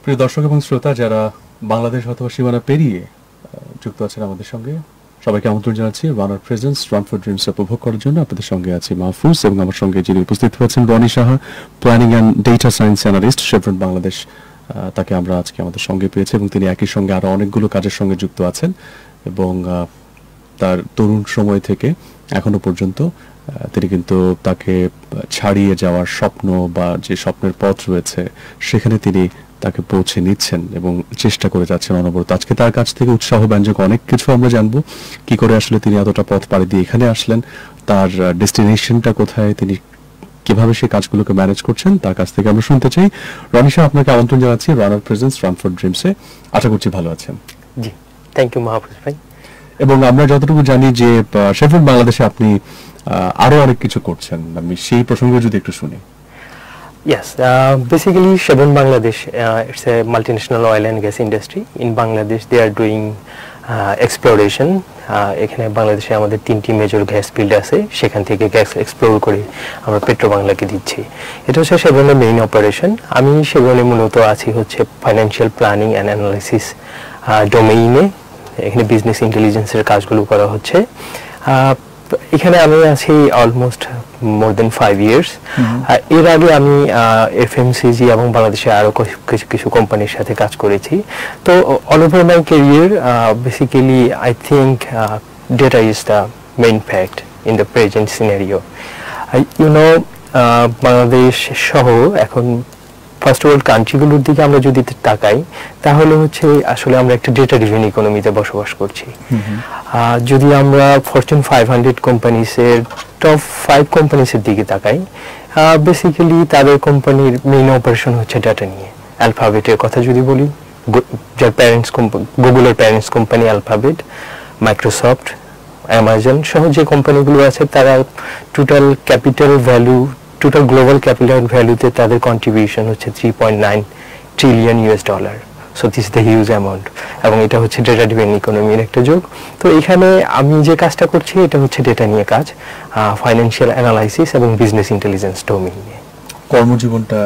প্রিয় দর্শক এবং শ্রোতা যারা বাংলাদেশ অথবা সীমানা পেরিয়ে যুক্ত আছেন আমাদের সঙ্গে, সবাইকে আমন্ত্রণ জানাচ্ছি রানার প্রেজেন্স রান ফর ড্রিমস উপভোগ করার জন্য। আপনাদের সঙ্গে আছি মাহফুজ এবং আমার সঙ্গে যিনি উপস্থিত হয়েছেন Roni Saha, planning and data science analyst, Chevron Bangladesh. তাকে আমরা আজকে আমাদের সঙ্গে পেয়েছি এবং তিনি একই সঙ্গে আরও অনেকগুলো কাজের সঙ্গে যুক্ত আছেন এবং তার তরুণ সময় থেকে এখনো পর্যন্ত তিনি কিন্তু তাকে ছাড়িয়ে যাওয়ার স্বপ্ন বা যে স্বপ্নের পথ রয়েছে সেখানে তিনি তাকে পৌঁছে নিচ্ছেন এবং চেষ্টা করে যাচ্ছেন অনবরত। আজকে তার কাছ থেকে উৎসাহ ব্যঞ্জক অনেক কিছু আমরা জানবো, কি করে আসলে তিনি এতটা পথ পাড়ি দিয়ে এখানে আসলেন, তার ডেস্টিনেশনটা কোথায়, তিনি কিভাবে সেই কাজগুলোকে ম্যানেজ করছেন, তার কাছ থেকে আমরা শুনতে চাই। রনি সাহেব, আপনাকে আমন্ত্রণ জানাচ্ছি রানার প্রেজেন্স রান ফর ড্রিমসে। আশা করছি ভালো আছেন। জি, থ্যাংক ইউ মাহফুজ ভাই। এবং আমরা যতটুকু জানি যে শেভরন বাংলাদেশে আপনি আরো অনেক কিছু করছেন, আমি সেই প্রসঙ্গে যদি একটু শুনি। Yes, basically Chevron Bangladesh, it's a multinational oil and gas industry. In Bangladesh they are doing exploration. এখানে বাংলাদেশে আমাদের 3টি মেজর গ্যাস ফিল্ড আছে, সেখান থেকে গ্যাস এক্সপ্লোর করে আমরা পেট্রো বাংলাকে দিচ্ছি। এটা হচ্ছে শেভরনের মেইন অপারেশন। আমি শেভরনে মূলত আছি হচ্ছে ফাইন্যান্সিয়াল প্ল্যানিং অ্যান্ড অ্যানালাইসিস ডোমেইনে। এখানে বিজনেস ইন্টেলিজেন্সের কাজগুলো করা হচ্ছে। এখানে আমি আছি অলমোস্ট মোর দেন 5 ইয়ার্স। এর আগে আমি এফএমসিজি এবং বাংলাদেশে আরো কিছু কোম্পানির সাথে কাজ করেছি। তো all over my career basically I think data is the main fact in the present scenario. Bangladesh সহ এখন ফার্স্ট ওয়ার্ল্ড কান্ট্রিগুলোর দিকে আমরা যদি তাকাই তাহলে হচ্ছে আসলে আমরা একটা ডেটা ড্রিভেন ইকোনমিতে বসবাস করছি। যদি আমরা ফরচুন 500 কোম্পানিসের টপ 5 কোম্পানিসের দিকে তাকাই, বেসিক্যালি তাদের কোম্পানির মেইন অপারেশন হচ্ছে ডাটা নিয়ে। অ্যালফাবেটের কথা যদি বলি, যার প্যারেন্টস কোম্পানি গুগলের parents company alphabet, Microsoft, Amazon সহ যে কোম্পানিগুলো আছে তারা total capital value, total global capital ভ্যালুতে তাদের কন্ট্রিবিউশন হচ্ছে $3.9 trillion. So this the huge amount, এবং এটা হচ্ছে ডেটা ড্রিভেন ইকোনমির একটা যুগ। তো এখানে আমি যে কাজটা করছি এটা হচ্ছে ডেটা নিয়ে কাজ, ফাইন্যান্সিয়াল অ্যানালাইসিস এবং বিজনেস ইন্টেলিজেন্স ডোমেইন নিয়ে। কর্মজীবনটা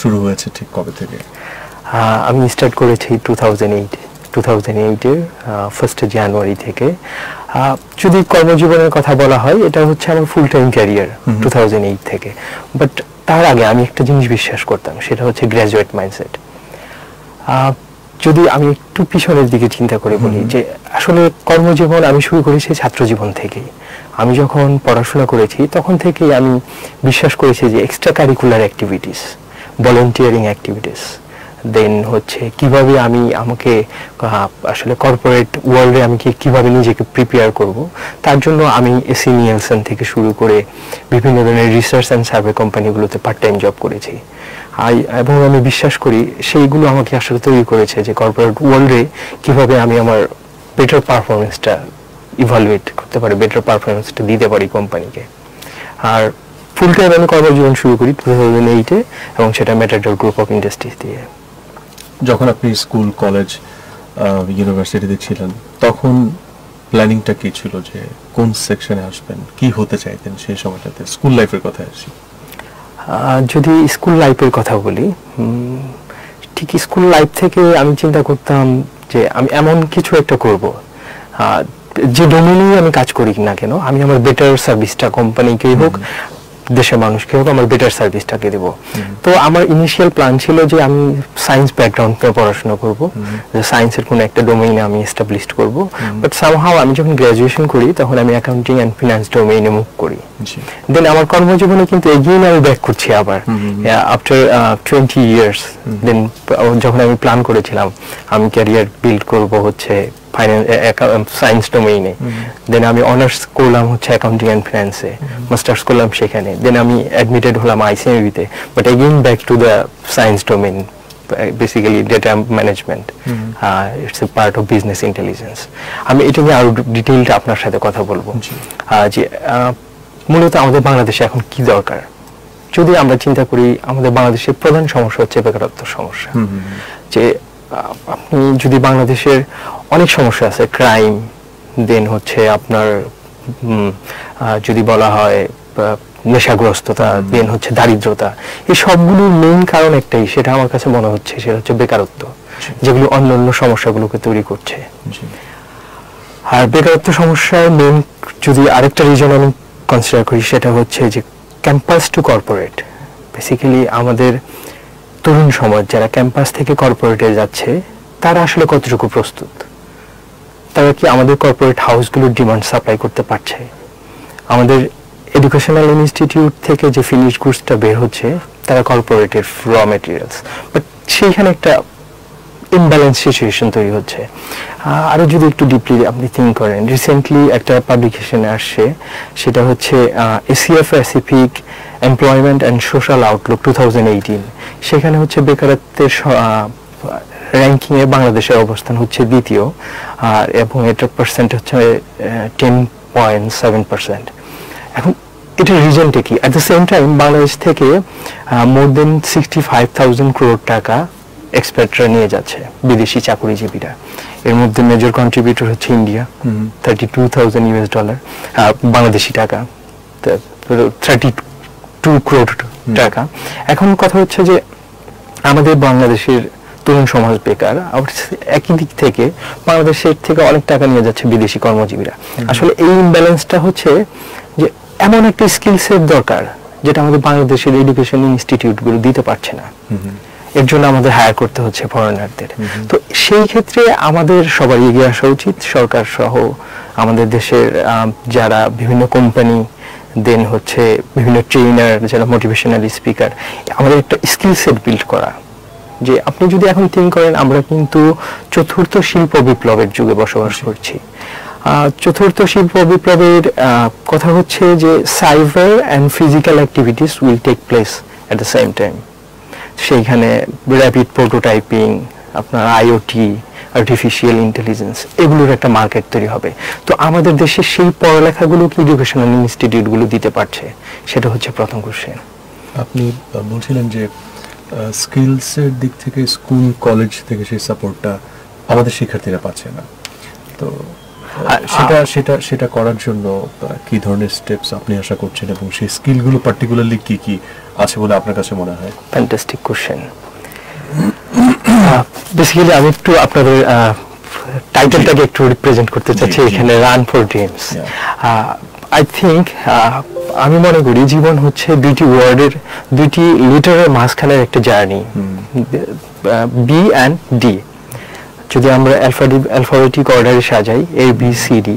শুরু হয়েছে ঠিক কবে থেকে? আমি স্টার্ট করেছি 2008-এর 1 জানুয়ারি থেকে। যদি কর্মজীবনের কথা বলা হয় এটা হচ্ছে আমার ফুল টাইম ক্যারিয়ার 2008 থেকে। বাট তার আগে আমি একটা জিনিস বিশ্বাস করতাম, সেটা হচ্ছে গ্র্যাজুয়েট মাইন্ডসেট। যদি আমি একটু পিছনের দিকে চিন্তা করে বলি যে আসলে কর্মজীবন আমি শুরু করেছি ছাত্র জীবন থেকেই। আমি যখন পড়াশোনা করেছি তখন থেকেই আমি বিশ্বাস করেছি যে extra curricular activities, volunteering activities, then হচ্ছে কিভাবে আমি আমাকে আসলে কর্পোরেট ওয়ার্ল্ডে আমি কিভাবে নিজেকে প্রিপেয়ার করব, তার জন্য আমি এসি নিয়েলসন থেকে শুরু করে বিভিন্ন ধরনের রিসার্চ অ্যান্ড সার্ভে কোম্পানিগুলোতে পার্ট টাইম জব করেছি। এবং আমি বিশ্বাস করি সেইগুলো আমাকে আসলে তৈরি করেছে যে কর্পোরেট ওয়ার্ল্ডে কিভাবে আমি আমার বেটার পারফরমেন্সটা ইভালুয়েট করতে পারি, বেটার পারফরমেন্সটা দিতে পারি কোম্পানিকে। আর ফুল টাইম আমি কর্মজীবন শুরু করি 2008-এ, এবং সেটা ম্যাটাডোর গ্রুপ অফ ইন্ডাস্ট্রিজ দিয়ে। যখন আপনি স্কুল, কলেজ, ইউনিভার্সিটিতে ছিলেন তখন প্ল্যানিংটা কি ছিল, যে কোন সেকশনে আসবেন, কি হতে চাইতেন সেই সময়টাতে? স্কুল লাইফের কথা আসি। যদি স্কুল লাইফের কথা বলি, ঠিক স্কুল লাইফ থেকে আমি চিন্তা করতাম যে আমি এমন কিছু একটা করব, যে ডোমেইনেই আমি কাজ করি না কেন আমি আমার বেটার সার্ভিসটা কোম্পানিকেই হোক, দেশের মানুষকে হোক, আমার বেটার সার্ভিসটাকে দেব। তো আমার ইনিশিয়াল প্ল্যান ছিল যে আমি সায়েন্স ব্যাকগ্রাউন্ডে পড়াশোনা করব, যে সায়েন্সের কোনো একটা ডোমেইনে আমি এস্টাবলিশ করব। বাট সামহাউ আমি যখন গ্র্যাজুয়েশন করি তখন আমি অ্যাকাউন্টিং অ্যান্ড ফিনান্স ডোমেইনে মুভ করি। দেন আমার কর্মজীবনে কিন্তু এগিয়ে আমি ব্যাক করছি আবার আফটার 20 ইয়ার্স। দেন যখন আমি প্ল্যান করেছিলাম আমি ক্যারিয়ার বিল্ড করব হচ্ছে সায়েন্স ডোমেইনে, দেন আমি অনার্স করলাম হচ্ছে অ্যাকাউন্টিং অ্যান্ড ফিনান্সে, মাস্টার্স করলাম সেখানে, দেন আমি অ্যাডমিটেড হলাম আইসিএমবিতে, but again back to the science domain, basically data management, it's a part of business intelligence. আমি এটা নিয়ে আরো ডিটেইলটা আপনার সাথে কথা বলবো যে মূলত আমাদের বাংলাদেশে এখন কি দরকার। যদি আমরা চিন্তা করি আমাদের বাংলাদেশের প্রধান সমস্যা হচ্ছে বেকারত্ব সমস্যা। যে আপনি যদি বাংলাদেশের অনেক সমস্যা আছে, ক্রাইম, দেন হচ্ছে আপনার যদি বলা হয় নেশাগ্রস্ততা, দেন হচ্ছে দারিদ্রতা, এই সবগুলোর মেইন কারণ একটাই, সেটা আমার কাছে মনে হচ্ছে, সেটা হচ্ছে বেকারত্ব, যেগুলো অন্যান্য সমস্যাগুলোকে তৈরি করছে। আর বেকারত্ব সমস্যার মেইন যদি আরেকটা রিজন আমি কনসিডার করি, সেটা হচ্ছে যে ক্যাম্পাস টু কর্পোরেট। বেসিক্যালি আমাদের তরুণ সমাজ যারা ক্যাম্পাস থেকে কর্পোরেটে যাচ্ছে, তারা আসলে কতটুকু প্রস্তুত? তারা কি আমাদের কর্পোরেট হাউসগুলোর ডিমান্ড সাপ্লাই করতে পারছে? আমাদের এডুকেশনাল ইনস্টিটিউট থেকে যে ফিনিশ গুডসটা বের হচ্ছে, তারা কর্পোরেটের র মেটেরিয়ালস, বাট সেইখানে একটা ইমব্যালেন্স সিচুয়েশন তৈরি হচ্ছে। আরও যদি একটু ডিপলি আপনি থিঙ্ক করেন, রিসেন্টলি একটা পাবলিকেশনে আসছে, সেটা হচ্ছে ACF Pacific employment and social Outlook 2018। সেখানে হচ্ছে বেকারত্বের র্যাঙ্কিংয়ে বাংলাদেশের অবস্থান হচ্ছে দ্বিতীয়, আর এবং এটার পার্সেন্ট হচ্ছে 10.7%। এখন এটার রিজনটা কি? At the same time Bangladesh থেকে মোর দেন 65,000 crore টাকা এক্সপার্টরা নিয়ে যাচ্ছে, বিদেশি চাকরিজীবীরা। এর মধ্যে মেজর কন্ট্রিবিউটর হচ্ছে ইন্ডিয়া, $32,000 বাংলাদেশি টাকা, 32 crore টাকা। এখন কথা হচ্ছে যে আমাদের বাংলাদেশের তরুণ সমাজ বেকার, আবার একই দিক থেকে বাংলাদেশের থেকে অনেক টাকা নিয়ে যাচ্ছে বিদেশি কর্মজীবীরা। আসলে এই ইমব্যালেন্সটা হচ্ছে যে এমন একটা স্কিল সেট দরকার, যেটা আমাদের বাংলাদেশের এডুকেশন ইনস্টিটিউটগুলো দিতে পারছে না। এর জন্য আমাদের হায়ার করতে হচ্ছে ফরেনারদের। তো সেই ক্ষেত্রে আমাদের সবার এগিয়ে আসা উচিত, সরকার সহ আমাদের দেশের যারা বিভিন্ন কোম্পানি, দেন হচ্ছে বিভিন্ন ট্রেনার, যারা মোটিভেশনাল স্পিকার, আমাদের একটা স্কিল সেট বিল্ড করা। যে আপনি যদি এখন থিঙ্ক করেন, আমরা কিন্তু চতুর্থ শিল্প বিপ্লবের যুগে বসবাস করছি। চতুর্থ শিল্প বিপ্লবের কথা হচ্ছে যে cyber and physical activities will take place at the same time. সেইখানে র্যাপিড প্রোটোটাইপিং, আপনার আইওটি, আর্টিফিশিয়াল ইন্টেলিজেন্স, এগুলোর একটা মার্কেট তৈরি হবে। তো আমাদের দেশে সেই পড়ালেখাগুলো কি এডুকেশনাল ইনস্টিটিউটগুলো দিতে পারছে? সেটা হচ্ছে প্রথম কোশ্চেন। আপনি বলছিলেন যে স্কিলসের দিক থেকে স্কুল কলেজ থেকে সেই সাপোর্টটা আমাদের শিক্ষার্থীরা পাচ্ছে না, তো সেটা করার জন্য কি ধরনের স্টেপস আপনি আশা করছেন, এবং সেই স্কিলগুলো পার্টিকুলারলি কি কি আছে বলে আপনার কাছে মনে হয়? Fantastic question. বেসিক্যালি আমি একটু আপনাদের টাইটেলটাকে একটু রিপ্রেজেন্ট করতে চাচ্ছি এখানে, run for dreams. I think আমি মনে করি জীবন হচ্ছে দুইটি ওয়ার্ডের, দুইটি লিটারের মাঝখানের একটা জার্নি, বি অ্যান্ড ডি। যদি আমরা অ্যালফাবেটিক অর্ডারে সাজাই, A B C D,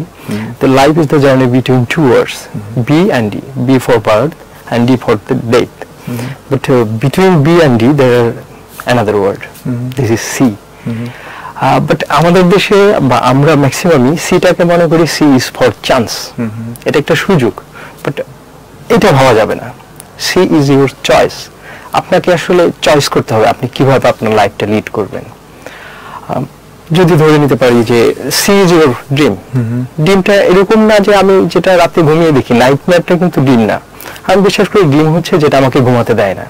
the life is the journey between two words, B and D. B for birth and D for the death. But between B and D there are another word. This is C. But আমাদের দেশে বা আমরা ম্যাক্সিমামই সিটাকে মনে করি C is for chance, এটা একটা সুযোগ। বাট এটা ভাবা যাবে না, সি ইজ ইউর চয়েস। আপনাকে আসলে চয়েস করতে হবে আপনি কিভাবে আপনার লাইফটা লিড করবেন। যদি ধরে নিতে পারি যে সি ইজ ইউর ড্রিম, ড্রিমটা এরকম না যে আমি যেটা রাতে ঘুমিয়ে দেখি, নাইটমেয়ারটা কিন্তু ড্রিম না। আমি বিশ্বাস করি ড্রিম হচ্ছে যেটা আমাকে ঘুমাতে দেয় না,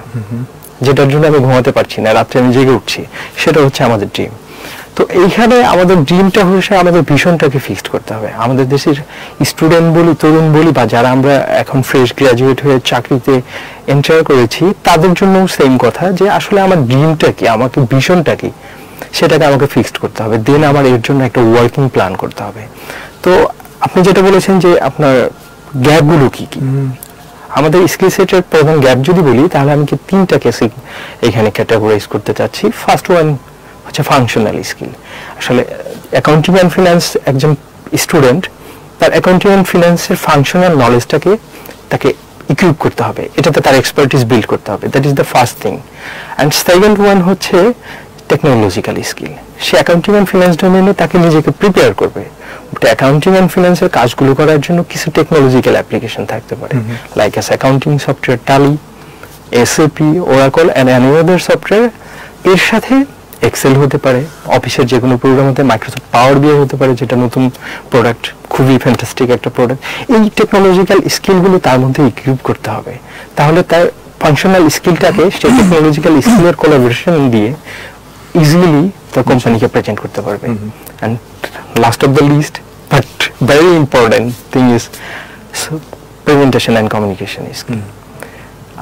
যেটার জন্য আমি ঘুমাতে পারছি না, রাত্রে আমি জেগে উঠছি, সেটা হচ্ছে আমাদের ড্রিম। তো এইখানে আমাদের ড্রিমটা হচ্ছে আমাদের ভিশনটাকে ফিক্সড করতে হবে। আমাদের দেশের স্টুডেন্ট বলি, তরুণ বলি, বা যারা আমরা এখন ফ্রেশ গ্রাজুয়েট হয়ে চাকরিতে এন্টার করেছি, তাদের জন্য সেম কথা যে আসলে আমার ড্রিমটা কি, আমাকে ভিশনটা কি, সেটাকে আমাকে ফিক্সড করতে হবে। দেন আমার এর জন্য একটা ওয়ার্কিং প্ল্যান করতে হবে। তো আপনি যেটা বলেছেন যে আপনার গ্যাপগুলো কি কি, আমাদের স্কিল সেটের প্রধান গ্যাপ যদি বলি, তাহলে আমি কি তিনটা কেসে এখানে ক্যাটাগরাইজ করতে চাচ্ছি। ফার্স্ট ওয়ান হচ্ছে ফাংশনাল স্কিল। আসলে অ্যাকাউন্টিং অ্যান্ড ফিনান্স একজন স্টুডেন্ট তার অ্যাকাউন্টিং অ্যান্ড ফিনান্সের ফাংশনাল নলেজটাকে তাকে ইকুইপ করতে হবে, এটাতে তার এক্সপার্টিস বিল্ড করতে হবে। That is the first thing. And second one হচ্ছে টেকনোলজিক্যাল স্কিল। সে অ্যাকাউন্টিং অ্যান্ড ফিনান্স ডোমেনে তাকে নিজেকে প্রিপেয়ার করবে, বাট অ্যাকাউন্টিং অ্যান্ড ফিনান্সের কাজগুলো করার জন্য কিছু টেকনোলজিক্যাল অ্যাপ্লিকেশন থাকতে পারে, লাইক অ্যাস অ্যাকাউন্টিং সফটওয়্যার টালি, SAP, Oracle and any other software. এর সাথে এক্সেল হতে পারে, অফিসের যে কোনো প্রোগ্রাম হতে, মাইক্রোসফট পাওয়ার বিআই হতে পারে, যেটা নতুন প্রোডাক্ট, খুবই ফ্যান্টাস্টিক একটা প্রোডাক্ট। এই টেকনোলজিক্যাল স্কিলগুলো তার মধ্যে ইকুইপ করতে হবে, তাহলে তার ফাংশনাল স্কিলটাকে সেই টেকনোলজিক্যাল স্কিলের কোলাবোরেশন দিয়ে ইজিলি তার কোম্পানিকে প্রেজেন্ট করতে পারবে। And last of the list but very important thing is presentation and communication skill.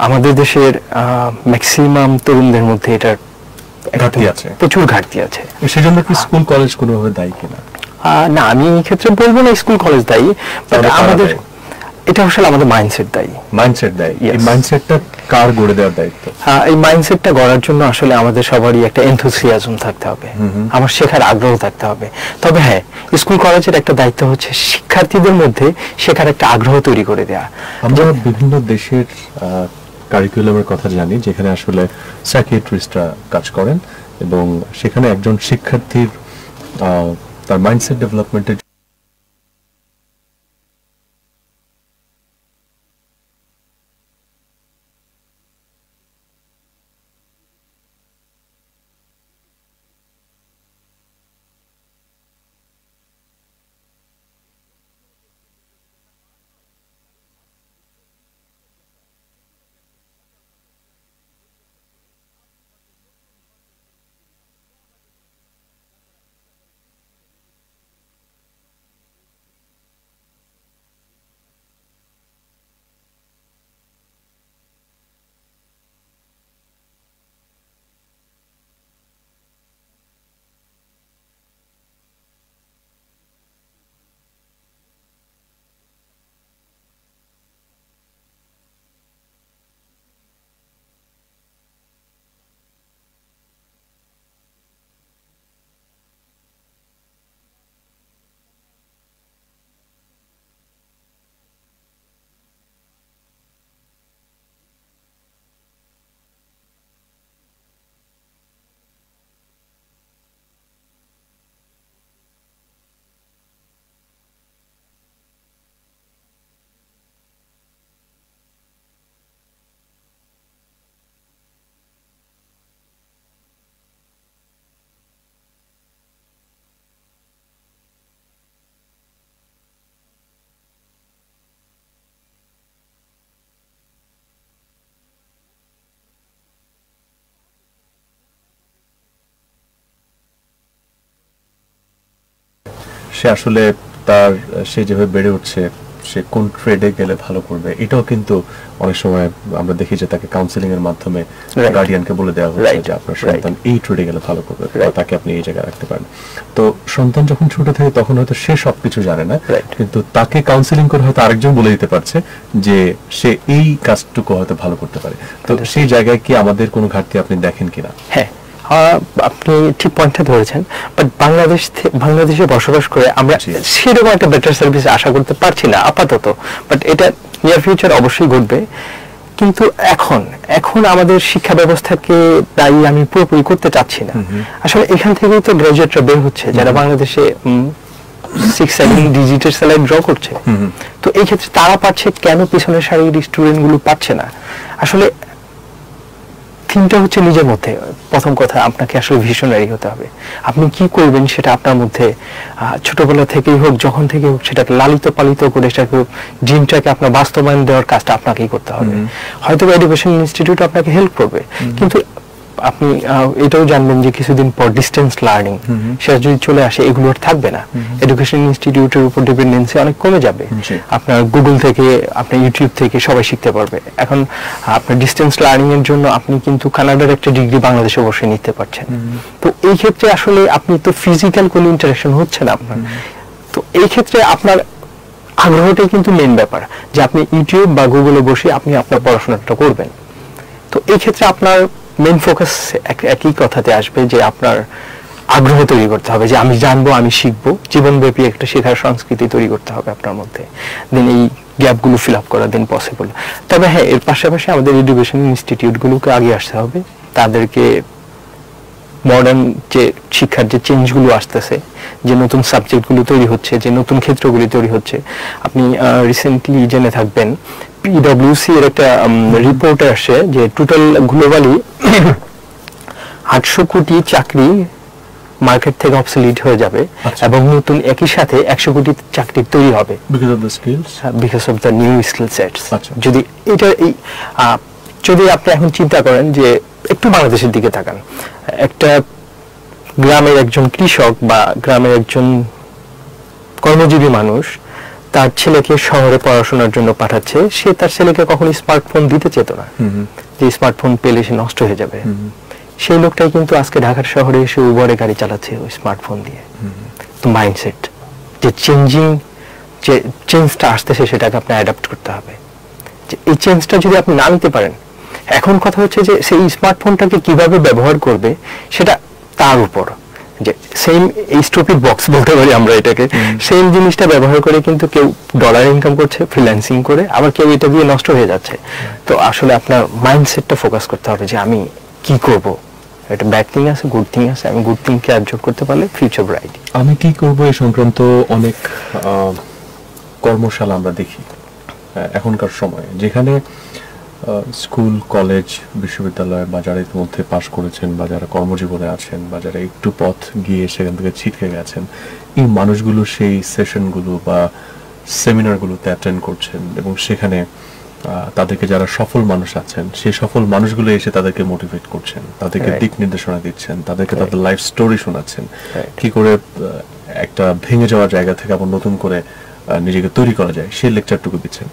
আমাদের দেশের ম্যাক্সিমাম তরুণদের মধ্যে এটার ঘাটতি আছে, প্রচুর ঘাটতি আছে। সেজন্য কি স্কুল কলেজ কোনোভাবে দায়ী কিনা? না, আমি এই ক্ষেত্রে বলবো না স্কুল কলেজ দায়ী, বাট আমাদের এটা আসলে আমাদের মাইন্ডসেট দায়ী। মাইন্ডসেট দায়ী। এই মাইন্ডসেটটা কার গড়ে দেওয়ার দায়িত্ব? এই মাইন্ডসেটটা গড়ার জন্য আসলে আমাদের সবারই একটা এনথুসিয়াজম থাকতে হবে, আমার শেখার আগ্রহ থাকতে হবে। তবে হ্যাঁ, স্কুল কলেজের একটা দায়িত্ব হচ্ছে শিক্ষার্থীদের মধ্যে শেখার একটা আগ্রহ তৈরি করে দেওয়া। আমরা বিভিন্ন দেশের কারিকুলামের কথা জানি যেখানে আসলে সাইকিয়াট্রিস্টরা কাজ করেন এবং সেখানে একজন শিক্ষার্থীর তার মাইন্ডসেট ডেভেলপমেন্টের সে আসলে তার সে যেভাবে বেড়ে উঠছে সে কোন ট্রেডে গেলে ভালো করবে এটাও কিন্তু অনেক সময় আমরা দেখি যে তাকে কাউন্সিলিং এর মাধ্যমে গার্ডিয়ানকে বলে দেওয়া হচ্ছে যে আপনার সন্তান এই ট্রেডে গেলে ভালো করবে, তাকে আপনি এই জায়গায় রাখতে পারেন। তো সন্তান যখন ছোট থাকে তখন হয়তো সে সবকিছু জানে না, কিন্তু তাকে কাউন্সিলিং করে হয়তো আরেকজন বলে দিতে পারছে যে সে এই কাজটুকু হয়তো ভালো করতে পারে। তো সেই জায়গায় কি আমাদের কোনো ঘাটতি আপনি দেখেন কিনা? হ্যাঁ, আপনি ঠিক পয়েন্টটা ধরেছেন, বাট বাংলাদেশে বসবাস করে আমরা সেরকম একটা বেটার সার্ভিস আশা করতে পারছি না আপাতত, বাট এটা নিয়ার ফিউচার অবশ্যই ঘটবে। কিন্তু এখন আমাদের শিক্ষা ব্যবস্থাকে দায়ী আমি পুরোপুরি করতে চাচ্ছি না। আসলে এখান থেকেই তো গ্রাজুয়েটরা বের হচ্ছে যারা বাংলাদেশে 6-7 ডিজিটের স্যালারি ড্র করছে। তো এই ক্ষেত্রে তারা পাচ্ছে, কেন পিছনের সারির স্টুডেন্ট গুলো পাচ্ছে না? আসলে থিমটা হচ্ছে নিজের মধ্যে। প্রথম কথা, আপনাকে আসলে ভিশনারি হতে হবে। আপনি কি করবেন সেটা আপনার মধ্যে ছোটবেলা থেকেই হোক, যখন থেকে হোক, সেটাকে লালিত পালিত করে সেটাকে ড্রিমটাকে আপনার বাস্তবায়ন দেওয়ার কাজটা আপনাকেই করতে হবে। হয়তো এডুকেশন ইনস্টিটিউট আপনাকে হেল্প করবে, কিন্তু আপনি এটাও জানবেন যে কিছুদিন পর ডিস্টেন্স লার্নিং সেটা যদি চলে আসে, এগুলো আর থাকবে না। এডুকেশন ইনস্টিটিউটের উপর ডিপেন্ডেন্সি অনেক কমে যাবে। আপনার গুগল থেকে, আপনার ইউটিউব থেকে সবাই শিখতে পারবে। এখন আপনার ডিস্টেন্স লার্নিং এর জন্য আপনি কিন্তু কানাডার একটা ডিগ্রি বাংলাদেশে বসে নিতে পারছেন। তো এই ক্ষেত্রে আসলে আপনি তো ফিজিক্যাল কোনো ইন্টারাকশন হচ্ছে না আপনার। তো এই ক্ষেত্রে আপনার আগ্রহটাই কিন্তু মেইন ব্যাপার, যে আপনি ইউটিউব বা গুগলে বসে আপনি আপনার পড়াশোনাটা করবেন। তো এই ক্ষেত্রে আপনার মেইন ফোকাস একই কথাতে আসবে, যে আপনার আগ্রহ তৈরি করতে হবে, যে আমি জানবো, আমি শিখবো, জীবনব্যাপী একটা শেখার সংস্কৃতি তৈরি করতে হবে আপনার মধ্যে। দেন এই গ্যাপগুলো ফিল আপ করা দেন পসিবল। তবে হ্যাঁ, এর পাশাপাশি আমাদের এডুকেশন ইনস্টিটিউটগুলোকে আগে আসতে হবে। তাদেরকে মডার্ন যে শিক্ষার যে চেঞ্জগুলো আসতেছে, যে নতুন সাবজেক্টগুলো তৈরি হচ্ছে, যে নতুন ক্ষেত্রগুলি তৈরি হচ্ছে, আপনি রিসেন্টলি জেনে থাকবেন PwC এর একটা রিপোর্টে আসে যে টোটাল গ্লোবালি 800 কোটি চাকরি মার্কেট থেকে অবসলিট হয়ে যাবে, এবং নতুন একই সাথে 100 কোটি চাকরি তৈরি হবে because of the new skill sets. যদি এটা যদি আপনি এখন চিন্তা করেন যে একটু বাংলাদেশের দিকে তাকান, একটা গ্রামের একজন কৃষক বা গ্রামের একজন কর্মজীবী মানুষ, তার ছেলেকে শহরে পড়াশোনার জন্য পাঠাচ্ছে, সে তার ছেলেকে কখনো স্মার্টফোন দিতে চেত না, যে স্মার্টফোন পেলে সে নষ্ট হয়ে যাবে। সেই লোকটাই কিন্তু আজকে ঢাকার শহরে এসে উবরে গাড়ি চালাচ্ছে ওই স্মার্টফোন দিয়ে। তো মাইন্ডসেট যে যে চেঞ্জটা আসতেছে সেটাকে আপনি অ্যাডাপ্ট করতে হবে। যে এই চেঞ্জটা যদি আপনি না নিতে পারেন, এখন কথা হচ্ছে যে সেই স্মার্টফোনটাকে কিভাবে ব্যবহার করবে সেটা তার উপর। যে সেম এই স্টুপিড বক্স বলতে পারি আমরা এটাকে, সেম জিনিসটা ব্যবহার করে কিন্তু কেউ ডলার ইনকাম করছে ফ্রিল্যান্সিং করে, আবার কেউ এটা দিয়ে নষ্ট হয়ে যাচ্ছে। তো আসলে আপনার মাইন্ডসেটটা ফোকাস করতে হবে যে আমি কি করব, এটা ব্যাড থিং আছে, গুড থিং আছে, আমি গুড থিংকে অ্যাবজর্ব করতে পারলে ফিউচার ব্রাইট। আমি কি করব এই সংক্রান্ত অনেক কর্মশালা আমরা দেখি এখনকার সময়ে, যেখানে স্কুল, কলেজ, বিশ্ববিদ্যালয় বা যারা ইতিমধ্যে পাশ করেছেন বা যারা কর্মজীবনে আছেন বা যারা একটু পথ গিয়ে সেখান থেকে ছিটকে গেছেন, এই মানুষগুলো সেই সেশনগুলো বা সেমিনারগুলোতে অ্যাটেন্ড করছেন এবং সেখানে তাদেরকে যারা সফল মানুষ আছেন সেই সফল মানুষগুলো এসে তাদেরকে মোটিভেট করছেন, তাদেরকে দিক নির্দেশনা দিচ্ছেন, তাদেরকে তাদের লাইফ স্টোরি শোনাচ্ছেন, কি করে একটা ভেঙে যাওয়ার জায়গা থেকে আবার নতুন করে নিজেকে তৈরি করা যায় সেই লেকচারটুকু দিচ্ছেন।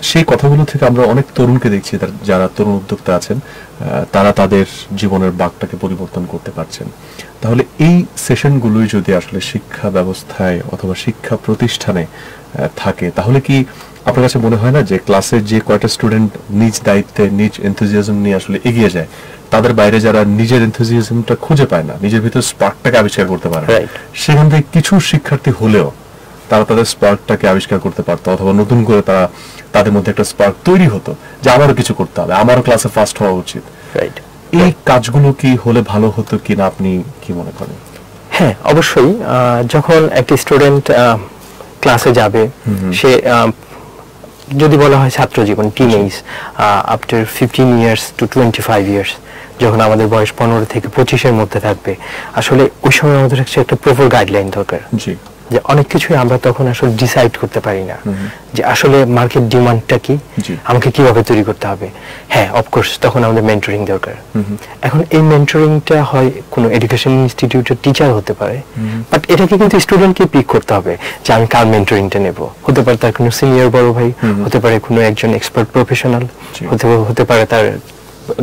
সেই কথাগুলো থেকে আমরা অনেক তরুণকে দেখছি, যারা তরুণ উদ্যোক্তা আছেন তারা তাদের জীবনের বাঁকটাকে পরিবর্তন করতে পারছেন। তাহলে এই সেশনগুলোই যদি আসলে শিক্ষা ব্যবস্থায় অথবা শিক্ষা প্রতিষ্ঠানে থাকে, তাহলে কি আপনার কাছে মনে হয় না যে ক্লাসের যে কয়টা স্টুডেন্ট নিজ দায়িত্বে নিজ এনথুজিয়াজম নিয়ে আসলে এগিয়ে যায়, তাদের বাইরে যারা নিজের এনথুজিয়াজমটা খুঁজে পায় না, নিজের ভিতর স্পার্কটাকে আবিষ্কার করতে পারে, সেখান থেকে কিছু শিক্ষার্থী হলেও তারা তাদের স্পার্কটাকে আবিষ্কার করতে পারতো, অথবা নতুন করে তাদের মধ্যে একটা স্পার্ক তৈরি হতো যে আমারও কিছু করতে হবে, আমারও ক্লাসে ফার্স্ট হওয়া উচিত। এই কাজগুলো কি হলে ভালো হতো কিনা আপনি কি মনে করেন? হ্যাঁ, অবশ্যই। যখন একটা স্টুডেন্ট ক্লাসে যাবে, সে যদি বলা হয় ছাত্র জীবন, teenage, after 15 years to 25 years, যখন আমাদের বয়স 15 থেকে 25-এর মধ্যে থাকবে, আসলে ওই সময় আমাদের একটা প্রপার গাইডলাইন দরকার। যে অনেক কিছুই আমরা তখন আসলে ডিসাইড করতে পারি না যে আসলে মার্কেট ডিমান্ডটা কি, আমাকে কিভাবে তৈরি করতে হবে। হ্যাঁ, অফকোর্স তখন আমাদের মেন্টরিং দরকার। এখন এই মেন্টরিংটা হয় কোনো এডুকেশন ইনস্টিটিউটের টিচার হতে পারে, বাট এটাকে কিন্তু স্টুডেন্টকে পিক করতে হবে যে আমি কার মেন্টরিংটা নেব। হতে পারে তার কোনো সিনিয়র বড় ভাই, হতে পারে কোনো একজন এক্সপার্ট প্রফেশনাল, হতে পারে তার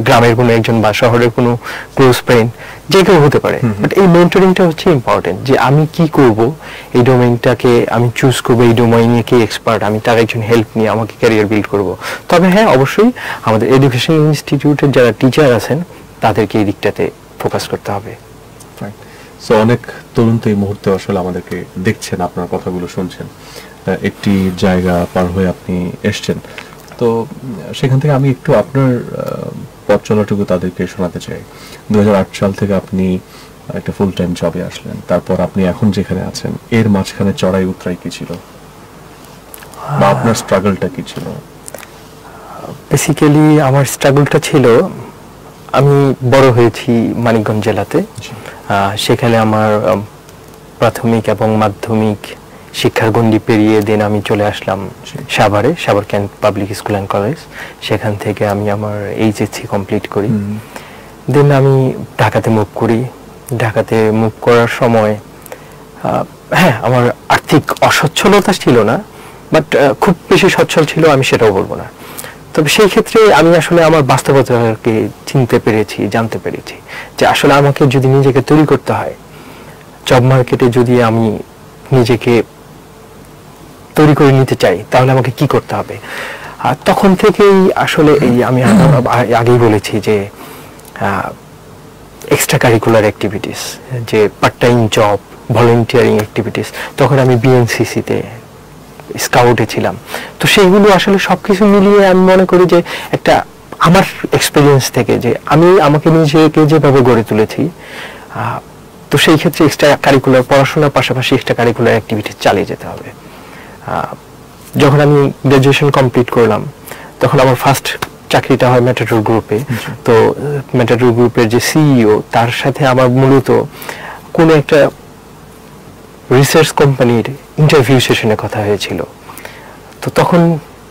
গ্রামের কোনো একজন বা শহরের কোনো ক্লোজ ফ্রেন্ড, যে কেউ হতে পারে। বাট এই মেন্টরিংটা হচ্ছে ইম্পর্টেন্ট, যে আমি কি করব, এই ডোমেইনটাকে আমি চুজ করবো, এই ডোমেইনে কে এক্সপার্ট, আমি তার একজন হেল্প নিয়ে আমাকে ক্যারিয়ার বিল্ড করব। তবে হ্যাঁ, অবশ্যই আমাদের এডুকেশন ইনস্টিটিউটের যারা টিচার আছেন তাদেরকে এই দিকটাতে ফোকাস করতে হবে। সো অনেক তরুণ তো এই মুহূর্তে আসলে আমাদেরকে দেখছেন, আপনার কথাগুলো শুনছেন, একটি জায়গা পার হয়ে আপনি এসছেন, তো সেখান থেকে আমি একটু আপনার পথ চলাটুকু তাদেরকে শোনাতে চাই। 2008 সাল থেকে আপনি একটা ফুল টাইম জবে আসলেন, তারপর আপনি এখন যেখানে আছেন, এর মাঝখানে চড়াই উতরাই কি ছিল বা আপনার স্ট্রাগলটা কি ছিল? বেসিক্যালি আমার স্ট্রাগলটা ছিল, আমি বড় হয়েছি মানিকগঞ্জ জেলাতে। সেখানে আমার প্রাথমিক এবং মাধ্যমিক শিক্ষার গণ্ডি পেরিয়ে দেন আমি চলে আসলাম সাভারে, Savar can't public school and college. সেখান থেকে আমি আমার এইচএসসি কমপ্লিট করি। দেন আমি ঢাকাতে মুভ করি। ঢাকাতে মুভ করার সময় হ্যাঁ, আমার আর্থিক অসচ্ছলতা ছিল না, বাট খুব বেশি সচ্ছল ছিল আমি সেটাও বলবো না। তবে সেই ক্ষেত্রে আমি আসলে আমার বাস্তবতাকে চিনতে পেরেছি, জানতে পেরেছি যে আসলে আমাকে যদি নিজেকে তৈরি করতে হয়, জব মার্কেটে যদি আমি নিজেকে তৈরি করে নিতে চাই, তাহলে আমাকে কি করতে হবে। আর তখন থেকেই আসলে এই আমি আগেই বলেছি যে এক্সট্রা কারিকুলার অ্যাক্টিভিটিস, যে part time job, volunteering activities, তখন আমি বিএনসিসিতে স্কাউটে ছিলাম। তো সেইগুলো আসলে সবকিছু মিলিয়ে আমি মনে করি যে একটা আমার এক্সপিরিয়েন্স থেকে যে আমি আমাকে নিজেকে যেভাবে গড়ে তুলেছি, তো সেই ক্ষেত্রে এক্সট্রা কারিকুলার পড়াশোনার পাশাপাশি এক্সট্রা কারিকুলার অ্যাক্টিভিটিস চালিয়ে যেতে হবে। যখন আমি গ্রাজুয়েশন কমপ্লিট করলাম, তখন আমার ফার্স্ট চাকরিটা হয় ম্যাটাডোর গ্রুপে। তো ম্যাটাডোর গ্রুপের যে সিইও, তার সাথে আমার মূলত কোনো একটা রিসার্চ কোম্পানির ইন্টারভিউ সেশনে কথা হয়েছিল। তো তখন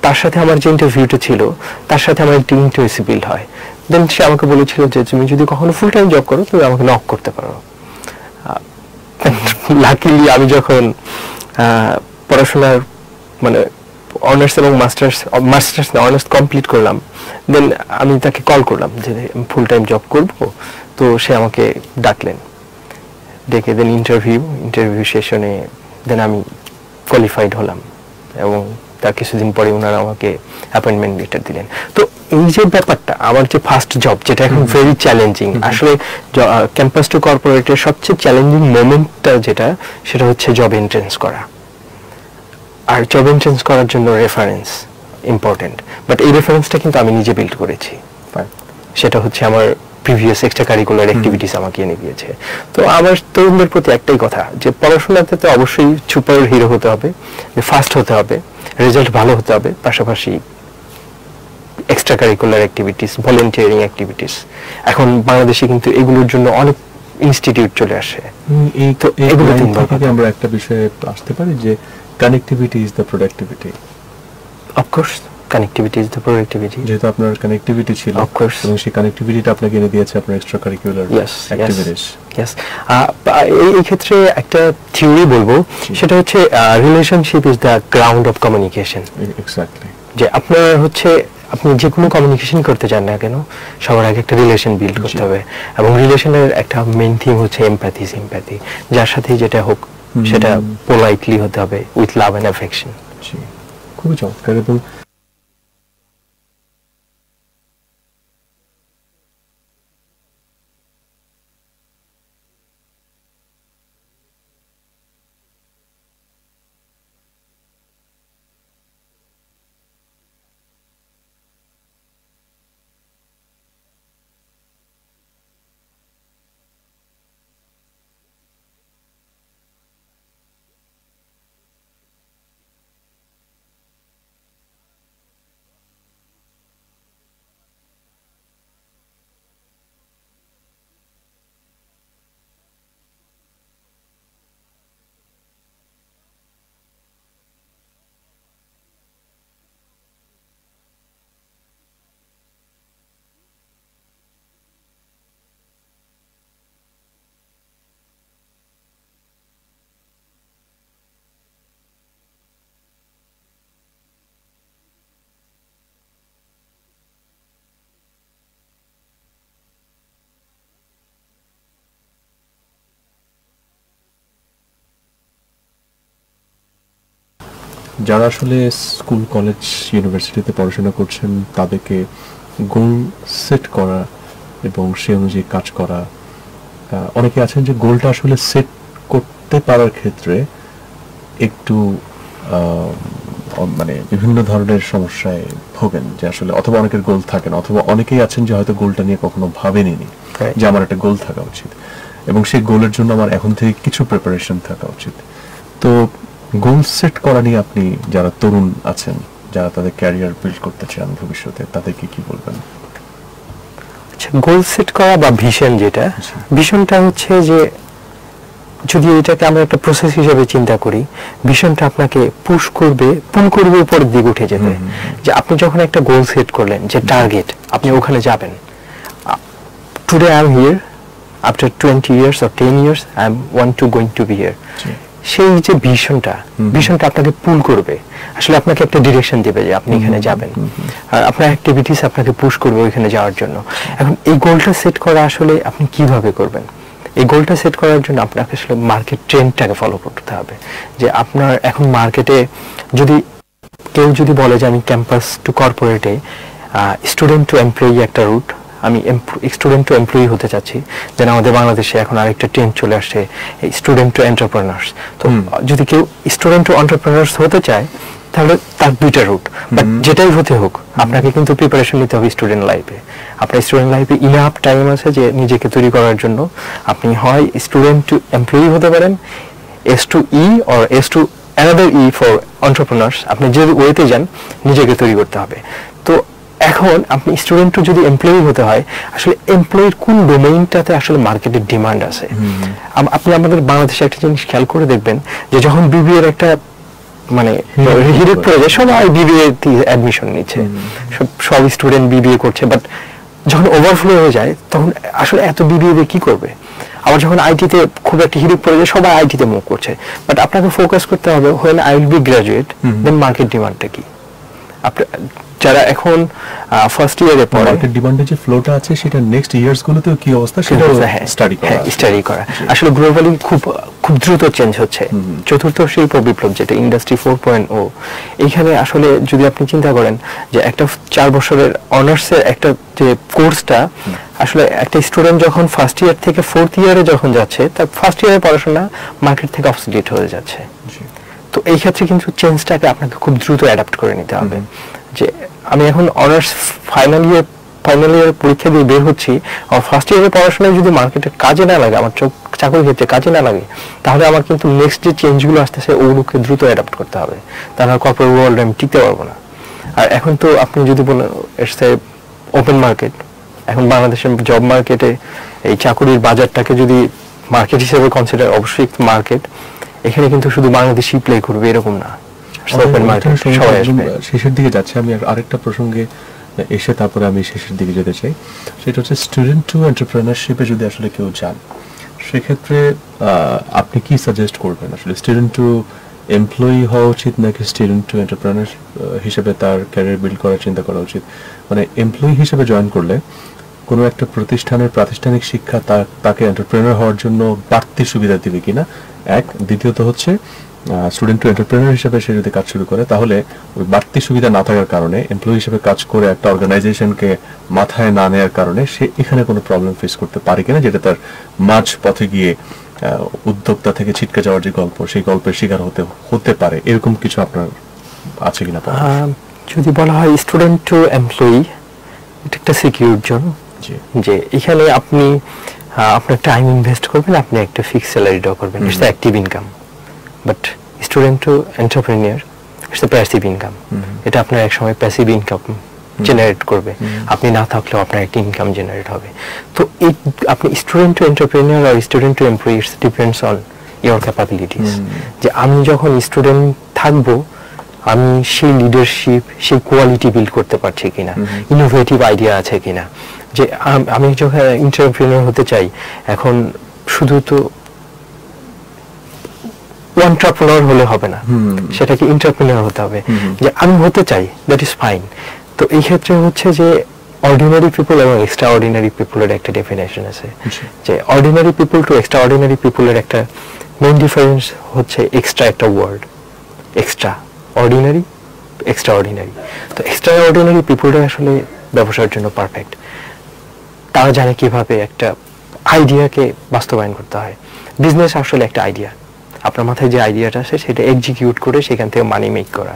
তার সাথে আমার যে ইন্টারভিউটা ছিল, তার সাথে আমার একটি ইন্টারেস্ট বিল্ড হয়। দেন সে আমাকে বলেছিল যে তুমি যদি কখনো ফুল টাইম জব করো, তুমি আমাকে নক করতে পারো। লাকিলি আমি যখন পড়াশোনার মানে অনার্স এবং মাস্টার্স অনার্স কমপ্লিট করলাম, দেন আমি তাকে কল করলাম যে ফুল টাইম জব করব। তো সে আমাকে ডাকলেন, ডেকে দেন ইন্টারভিউ সেশনে দেন আমি কোয়ালিফাইড হলাম এবং তার কিছুদিন পরে ওনারা আমাকে অ্যাপয়েন্টমেন্ট লেটার দিলেন। তো এই যে ব্যাপারটা, আমার যে ফার্স্ট জব যেটা এখন ভেরি চ্যালেঞ্জিং, আসলে ক্যাম্পাস টু কর্পোরেটের সবচেয়ে চ্যালেঞ্জিং মোমেন্টটা যেটা, সেটা হচ্ছে জব এন্ট্রেন্স করা। আর জব এন্ট্রেন্স করার জন্য রেফারেন্স ইম্পর্টেন্ট, বাট এই রেফারেন্সটা কিন্তু আমি নিজে বিল্ড করেছি। সেটা হচ্ছে আমার প্রিভিয়াস এক্সট্রা কারিকুলার অ্যাক্টিভিটিস আমাকে এনে দিয়েছে। তো আমার তরুণদের প্রতি একটাই কথা, যে পড়াশোনাতে তো অবশ্যই সুপার হিরো হতে হবে, ফার্স্ট হতে হবে, রেজাল্ট ভালো হতে হবে, পাশাপাশি extra curricular activities, volunteering activities, এখন বাংলাদেশে কিন্তু এগুলোর জন্য অনেক ইনস্টিটিউট চলে আসে। তো এগুলো থেকে আমরা একটা বিষয়ে আসতে পারি যে connectivity is the productivity. Of course connectivity is the productivity. যেহেতু আপনার কানেক্টিভিটি ছিল, অফকোর্স, এবং সেই কানেক্টিভিটিটা আপনাকে এনে দিয়েছে আপনার এক্সট্রা কারিকুলার অ্যাক্টিভিটিস। এই ক্ষেত্রে একটা থিওরি বলবো, সেটা হচ্ছে relationship is the ground of communication. Exactly, যে আপনার হচ্ছে আপনি যে কোনো কমিউনিকেশন করতে চান না কেন, সবার আগে একটা রিলেশন বিল্ড করতে হবে, এবং রিলেশনের একটা মেইন থিম হচ্ছে এমপ্যাথি, সিম্প্যাথি। যার সাথে যেটা হোক সেটা পোলাইটলি হতে হবে, উইথ লাভ এন্ড অ্যাফেকশন। খুবই চমৎকার। এবং যারা আসলে স্কুল, কলেজ, ইউনিভার্সিটিতে পড়াশোনা করছেন, তাদেরকে গোল সেট করা এবং সে অনুযায়ী কাজ করা। অনেকে আছেন যে গোলটা আসলে সেট করতে পারার ক্ষেত্রে একটু মানে বিভিন্ন ধরনের সমস্যায় ভোগেন, যে আসলে অথবা অনেকের গোল থাকে না, অথবা অনেকেই আছেন যে হয়তো গোলটা নিয়ে কখনো ভাবেনি যে আমার একটা গোল থাকা উচিত, এবং সেই গোলের জন্য আমার এখন থেকে কিছু প্রিপারেশন থাকা উচিত। তো গোল সেট করা নিয়ে আপনি, যারা তরুণ আছেন, যারা তাদের ক্যারিয়ার বিল্ড করতে চান ভবিষ্যতে, তাদেরকে কি বলবেন? আচ্ছা, গোল সেট করা বা ভিশন, যেটা ভিশনটা হচ্ছে যে, যদি এটাকে আমরা একটা প্রসেস হিসেবে চিন্তা করি, ভিশনটা আপনাকে পুল করবে উপরের দিকে উঠে যেতে। যে আপনি যখন একটা গোল সেট করলেন, যে টার্গেট, আপনি ওখানে যাবেন। Today I am here, after 20 years or 10 years I am going to be here. সেই যে ভিশনটা আপনাকে পুল করবে, আসলে আপনাকে একটা ডিরেকশন দেবে যে আপনি এখানে যাবেন, আর আপনার অ্যাক্টিভিটিস আপনাকে পুশ করবে ওইখানে যাওয়ার জন্য। এখন এই গোলটা সেট করা আসলে আপনি কিভাবে করবেন? এই গোলটা সেট করার জন্য আপনাকে আসলে মার্কেট ট্রেন্ডটাকে ফলো করতে হবে। যে আপনার এখন মার্কেটে কেউ যদি বলে যে আমি ক্যাম্পাস টু কর্পোরেটে স্টুডেন্ট টু এমপ্লয়ি একটা রুট, আমি স্টুডেন্ট টু এমপ্লয়ি হতে চাচ্ছি, যেন আমাদের বাংলাদেশে এখন আরেকটা ট্রেন্ড চলে আসছে, স্টুডেন্ট টু এন্টারপ্রেনার্স। তো যদি কেউ স্টুডেন্ট টু এন্টারপ্রেনার্স হতে চায়, তাহলে তার দুইটা রুট, বাট যেটাই হতে হোক আপনাকে কিন্তু প্রিপারেশন নিতে হবে স্টুডেন্ট লাইফে। আপনার স্টুডেন্ট লাইফে ইনাফ টাইম আছে যে নিজেকে তৈরি করার জন্য। আপনি হয় স্টুডেন্ট টু এমপ্লয়ি হতে পারেন, S2E or S2 another E for entrepreneurs, আপনি যে ওয়েতে যান নিজেকে তৈরি করতে হবে। তো এখন আপনি স্টুডেন্ট টু যদি এমপ্লয়ি হতে হয়, আসলে এমপ্লয়ির কোন ডোমেইনটাতে আসলে মার্কেটের ডিমান্ড আছে। আপনি আমাদের বাংলাদেশে একটা জিনিস খেয়াল করে দেখবেন, যে যখন বিবিএ এর একটা মানে হিরেট পড়ে যায়, সবাই বিবিএ তে অ্যাডমিশন নিচ্ছে, সব স্টুডেন্ট বিবিএ করছে, বাট যখন ওভারফ্লো হয়ে যায় তখন আসলে এত বিবিএ দিয়ে কি করবে? আবার যখন আইটিতে খুব একটা হিড়িক পড়ে যায়, সবাই আইটিতে মুভ করছে, বাট আপনাকে ফোকাস করতে হবে when I will be graduate then market ডিমান্ডটা কি। যারা এখন ফার্স্ট ইয়ারে পড়ে, মার্কেট ডিমান্ডের যে ফ্লোটা আছে সেটা নেক্সট ইয়ার্স গুলোতে কি অবস্থা সেটা স্টাডি করা। আসলে গ্লোবালি খুব খুব দ্রুত চেঞ্জ হচ্ছে। চতুর্থ শিল্প বিপ্লব যেটা ইন্ডাস্ট্রি 4.0, এইখানে আসলে যদি আপনি চিন্তা করেন যে একটা 4 বছরের অনার্সের একটা যে কোর্সটা, আসলে একটা স্টুডেন্ট যখন ফার্স্ট ইয়ার থেকে ফোর্থ ইয়ারে যখন যাচ্ছে, তার ফার্স্ট ইয়ারের পড়াশোনা মার্কেট থেকে অবসলিট হয়ে যাচ্ছে। তো এই ক্ষেত্রে কিন্তু চেঞ্জটাকে আপনাকে খুব দ্রুত অ্যাডাপ্ট করে নিতে হবে। যে আমি এখন অনার্স ফাইনাল ইয়ার পরীক্ষা দিয়ে বের হচ্ছি, আমার ফার্স্ট ইয়ারের পড়াশোনায় যদি মার্কেটে কাজে না লাগে, আমার চাকরির ক্ষেত্রে কাজে না লাগে, তাহলে আমার কিন্তু নেক্সট যে চেঞ্জগুলো আসতেছে ওগুলোকে দ্রুত অ্যাডাপ্ট করতে হবে, তাহলে কর্পোরেট ওয়ার্ল্ডে আমি টিকতে পারবো না। আর এখন তো আপনি যদি বলেন ইটস এ ওপেন মার্কেট, এখন বাংলাদেশের জব মার্কেটে এই চাকরির বাজারটাকে যদি মার্কেট হিসেবে কনসিডার, অবশ্যই মার্কেট, এখানে কিন্তু শুধু বাংলাদেশই প্লে করবে এরকম না, ওপেন মার্কেট সবাই আসবে। শেষের দিকে যাচ্ছে, আমি আরেকটা প্রসঙ্গে এসে তারপরে আমি শেষের দিকে যেতে চাই, সেটা হচ্ছে স্টুডেন্ট টু এন্টারপ্রেনারশিপে যদি আসলে কেউ যান, সেক্ষেত্রে আপনি কি সাজেস্ট করবেন? আসলে স্টুডেন্ট টু এমপ্লয়ি হওয়া উচিত নাকি স্টুডেন্ট টু এন্টারপ্রেনার হিসেবে তার ক্যারিয়ার বিল্ড করার চিন্তা করা উচিত? মানে এমপ্লয়ি হিসেবে জয়েন করলে কোনো একটা প্রতিষ্ঠানের প্রাতিষ্ঠানিক শিক্ষা তাকে এন্টারপ্রেনার হওয়ার জন্য বাড়তি সুবিধা দিবে কিনা, এক। দ্বিতীয়ত হচ্ছে স্টুডেন্ট টু এন্টারপ্রেনার হিসেবে সে যদি কাজ শুরু করে, তাহলে ওই বাড়তি সুবিধা না থাকার কারণে, এমপ্লয়ি হিসেবে কাজ করে একটা অর্গানাইজেশনকে মাথায় না নেওয়ার কারণে সে এখানে কোনো প্রবলেম ফেস করতে পারে কিনা, যেটা তার মাঝ পথে গিয়ে উদ্যোক্তা থেকে ছিটকে যাওয়ার যে গল্প, সেই গল্পের শিকার হতে পারে, এরকম কিছু আপনার আছে কিনা? যদি বলা হয় স্টুডেন্ট টু এমপ্লয়ি, এটা একটা সিকিউর জোন, যে এখানে আপনি আপনার টাইম ইনভেস্ট করবেন, আপনি একটা ফিক্স স্যালারি ড্র করবেন, it's the active income. But student to entrepreneur, it's the passive income. এটা আপনার এক সময় প্যাসিভ ইনকাম জেনারেট করবে, আপনি না থাকলেও আপনার একটা ইনকাম জেনারেট হবে। তো এই আপনি স্টুডেন্ট টু এন্টারপ্রেনিয়র আর student to employee, it's depends on your capabilities. যে আমি যখন স্টুডেন্ট থাকবো, আমি সেই লিডারশিপ, সেই কোয়ালিটি বিল্ড করতে পারছি কিনা, ইনোভেটিভ আইডিয়া আছে কিনা। যে আমি যখন এন্টারপ্রেনিয়র হতে চাই, এখন শুধু তো এন্টারপ্রেনার হলে হবে না, সেটাকে এন্টারপ্রেনার হতে হবে। যে আমি হতে চাই, দ্যাট ইজ ফাইন। তো এই ক্ষেত্রে হচ্ছে যে অর্ডিনারি পিপল এবং এক্সট্রা অর্ডিনারি পিপলের একটা ডেফিনেশন আছে। যে ordinary people to extraordinary পিপলের একটা মেইন ডিফারেন্স হচ্ছে এক্সট্রা একটা word, extraordinary, extraordinary. তো এক্সট্রা অর্ডিনারি পিপলটা আসলে ব্যবসার জন্য পারফেক্ট। তারা জানে কিভাবে একটা আইডিয়াকে বাস্তবায়ন করতে হয়। বিজনেস আসলে একটা আইডিয়া, আপনার মাথায় যে আইডিয়াটা আছে সেটা এক্সিকিউট করে সেখান থেকে মানি মেক করা।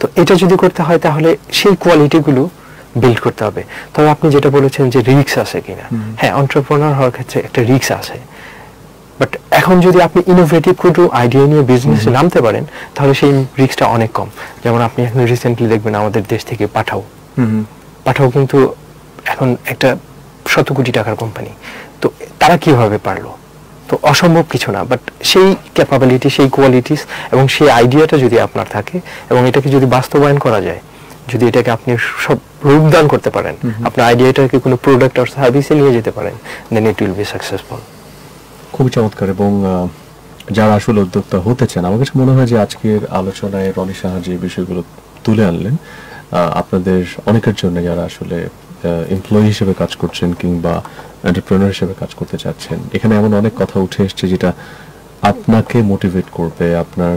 তো এটা যদি করতে হয় তাহলে সেই কোয়ালিটিগুলো বিল্ড করতে হবে। তবে আপনি যেটা বলেছেন যে রিস্ক আছে কিনা, হ্যাঁ, এন্টারপ্রেনার হওয়ার ক্ষেত্রে একটা রিস্ক আছে। বাট এখন যদি আপনি ইনোভেটিভ কোনো আইডিয়া নিয়ে বিজনেসে নামতে পারেন, তাহলে সেই রিস্কটা অনেক কম। যেমন আপনি এখন রিসেন্টলি দেখবেন আমাদের দেশ থেকে পাঠাও কিন্তু এখন একটা 100 কোটি টাকার কোম্পানি। তো তারা কিভাবে পারলো? তো অসম্ভব কিছু না, বাট সেই ক্যাপাবিলিটি, সেই কোয়ালিটিস এবং সেই আইডিয়াটা যদি আপনার থাকে এবং এটাকে যদি বাস্তবায়ন করা যায়, যদি এটাকে আপনি সব রূপদান করতে পারেন, আপনার আইডিয়াটাকে কোনো প্রোডাক্ট আর সার্ভিসে নিয়ে যেতে পারেন, দেন ইট উইল বি সাকসেসফুল। খুবই চমৎকার। এবং যারা আসলে উদ্যোক্তা হতে চান, আমার কাছে মনে হয় যে আজকের আলোচনায় রনি সাহা যে বিষয়গুলো তুলে আনলেন, আপনাদের অনেকের জন্য যারা আসলে এমপ্লয়ি হিসেবে কাজ করছেন কিংবা এন্টারপ্রেনার হিসেবে কাজ করতে চাচ্ছেন, এখানে এমন অনেক কথা উঠে এসছে যেটা আপনাকে মোটিভেট করবে, আপনার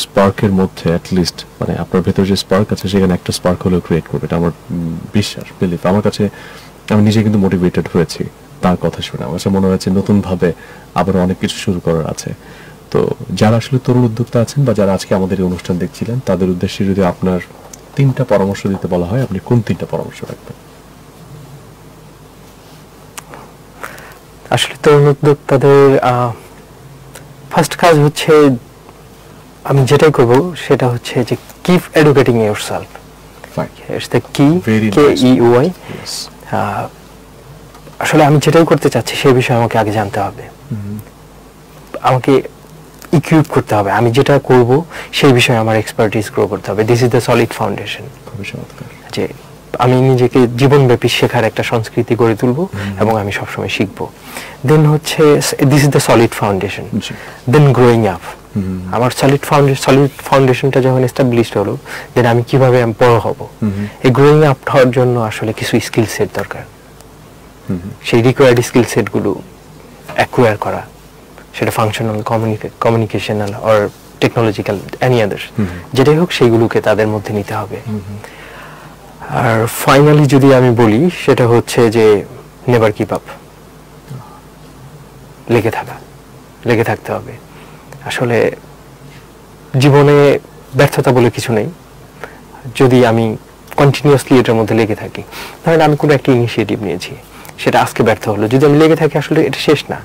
স্পার্কের মধ্যে অ্যাটলিস্ট, মানে আপনার ভেতরে যে স্পার্ক আছে সেখানে একটা স্পার্ক হলেও ক্রিয়েট করবে। এটা আমার বিশ্বাস, বিলিভ। আমার কাছে, আমি নিজে কিন্তু মোটিভেটেড হয়েছি তার কথা শুনে। আমার কাছে মনে হয়েছে নতুনভাবে আবার অনেক কিছু শুরু করার আছে। তো যারা আসলে তরুণ উদ্যোক্তা আছেন বা যারা আজকে আমাদের এই অনুষ্ঠান দেখছিলেন, তাদের উদ্দেশ্যে যদি আপনার 3টা পরামর্শ দিতে বলা হয়, আপনি কোন 3টা পরামর্শ রাখবেন? আসলে তরুণ উদ্যোক্তাদের ফার্স্ট কাজ হচ্ছে, আমি যেটাই করব সেটা হচ্ছে যে keep educating yourself. It's the কি, KEY। আসলে আমি যেটাই করতে চাচ্ছি সেই বিষয়ে আমাকে আগে জানতে হবে, আমাকে ইকুইপ করতে হবে। আমি যেটা করব সেই বিষয়ে আমার এক্সপার্টিস গ্রো করতে হবে। This is the solid foundation. খুবই চমৎকার। যে আমি নিজেকে জীবনব্যাপী শেখার একটা সংস্কৃতি গড়ে তুলবো এবং আমি সবসময় শিখবো। দেন হচ্ছে this is the solid foundation. Then growing up, আমার সলিড ফাউন্ডেশনটা যখন এস্টাবলিশড হলো, দেন আমি কিভাবে বড় হব। এই গ্রোয়িং আপ হওয়ার জন্য আসলে কিছু স্কিল সেট দরকার। সেই রিকোয়ার্ড স্কিল সেট গুলো অ্যাকুয়ার করা, সেটা functional, communicational or technological, any others, যেটাই হোক সেইগুলোকে তাদের মধ্যে নিতে হবে। আর ফাইনালি যদি আমি বলি, সেটা হচ্ছে যে নেভার গিভ আপ, লেগে থাকতে হবে। আসলে জীবনে ব্যর্থতা বলে কিছু নেই, যদি আমি কন্টিনিউয়াসলি এটার মধ্যে লেগে থাকি। ধরেন আমি কোনো একটা ইনিশিয়েটিভ নিয়েছি, সেটা আজকে ব্যর্থ হলো, যদি আমি লেগে থাকি আসলে এটা শেষ না,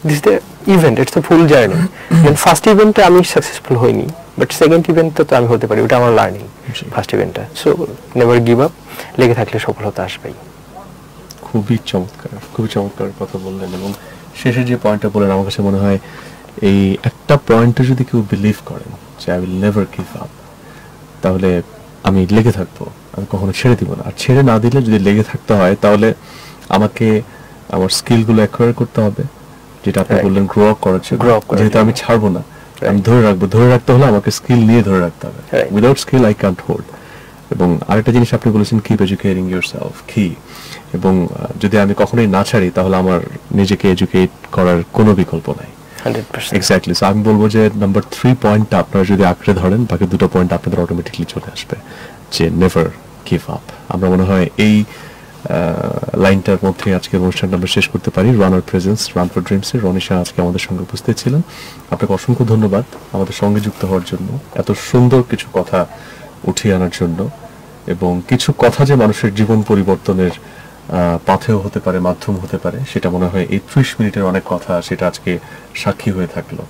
this the event, it's the full journey. First ইভেন্টে আমি সাকসেসফুল হইনি, বাট সেকেন্ড ইভেন্টে তো আমি হতে পারি, ওটা আমার লার্নিং, ফার্স্ট ইভেন্টটা। সো নেভার গিভ আপ, লেগে থাকলে সফলতা আসবেই। খুবই চমৎকার কথা বললেন। এবং শেষে যে পয়েন্টটা বললেন, আমার কাছে মনে হয় এই একটা পয়েন্টে যদি কেউ বিলিভ করেন যে I will never give up, তাহলে আমি লেগে থাকবো, আমি কখনো ছেড়ে দিব না। আর ছেড়ে না দিলে, যদি লেগে থাকতে হয়, তাহলে আমাকে আমার স্কিলগুলো অ্যাকোয়ার করতে হবে, যেটা আপনি বললেন গ্রো আপ করার জন্য। যেহেতু আমি ছাড়বো না, আমি ধরে রাখতে হলে আমাকে স্কিল নিয়ে ধরে রাখতে হবে। Without skill I can't hold. এবং আরেকটা জিনিস আপনি বলেছেন, কিপ এডুকেটিং ইয়োরসেলফ, কি। এবং যদি আমি কখনোই না ছাড়ি, তাহলে আমার নিজেকে এডুকেট করার কোনো বিকল্প নাই। এক্স্যাক্টলি। সো আমি বলবো যে নাম্বার 3 পয়েন্টটা আপনারা যদি আঁকড়ে ধরেন, বাকি 2টা পয়েন্ট আপনাদের অটোমেটিকলি চলে আসবে, যে নেভার গিভ আপ। আমরা মনে হয় এই লাইনটার মধ্যে আজকের অনুষ্ঠানটা আমরা শেষ করতে পারি। রানার প্রেজেন্স, রান ফর ড্রিমসের রনিশা আজকে আমাদের সঙ্গে উপস্থিত ছিলেন। আপনাকে অসংখ্য ধন্যবাদ আমাদের সঙ্গে যুক্ত হওয়ার জন্য, এত সুন্দর কিছু কথা উঠিয়ে আনার জন্য, এবং কিছু কথা যে মানুষের জীবন পরিবর্তনের পাথেও হতে পারে, মাধ্যম হতে পারে, সেটা মনে হয় এই 30 মিনিটের অনেক কথা সেটা আজকে সাক্ষী হয়ে থাকলো।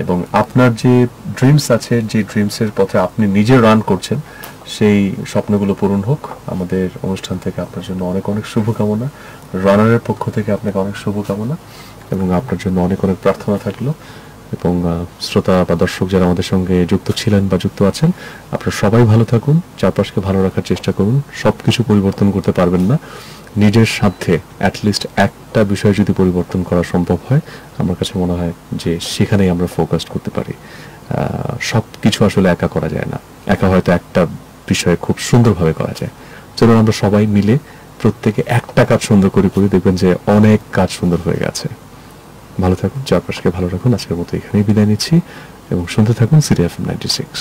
এবং আপনার যে ড্রিমস আছে, যে ড্রিমসের পথে আপনি নিজে রান করছেন, সেই স্বপ্নগুলো পূরণ হোক। আমাদের অনুষ্ঠান থেকে আপনার জন্য অনেক শুভকামনা, রানারের পক্ষ থেকে আপনাকে অনেক শুভকামনা, এবং আপনার জন্য অনেক প্রার্থনা থাকলো। এবং শ্রোতা বা দর্শক যারা আমাদের সঙ্গে যুক্ত ছিলেন বা যুক্ত আছেন, আপনারা সবাই ভালো থাকুন, চারপাশকে ভালো রাখার চেষ্টা করুন। সবকিছু পরিবর্তন করতে পারবেন না, নিজের সাথে অ্যাটলিস্ট একটা বিষয় যদি পরিবর্তন করা সম্ভব হয়, আমার কাছে মনে হয় যে সেখানেই আমরা ফোকাস করতে পারি। সব কিছু আসলে একা করা যায় না, একা হয়তো একটা বিষয় খুব সুন্দরভাবে করা যায়। চলুন আমরা সবাই মিলে প্রত্যেকে একটা কাজ সুন্দর করে করি, দেখবেন যে অনেক কাজ সুন্দর হয়ে গেছে। ভালো থাকুন, চারপাশকে ভালো রাখুন। আজকের মতো এখানেই বিদায় নিচ্ছি, এবং শুনতে থাকুন সিটি এফএম 96।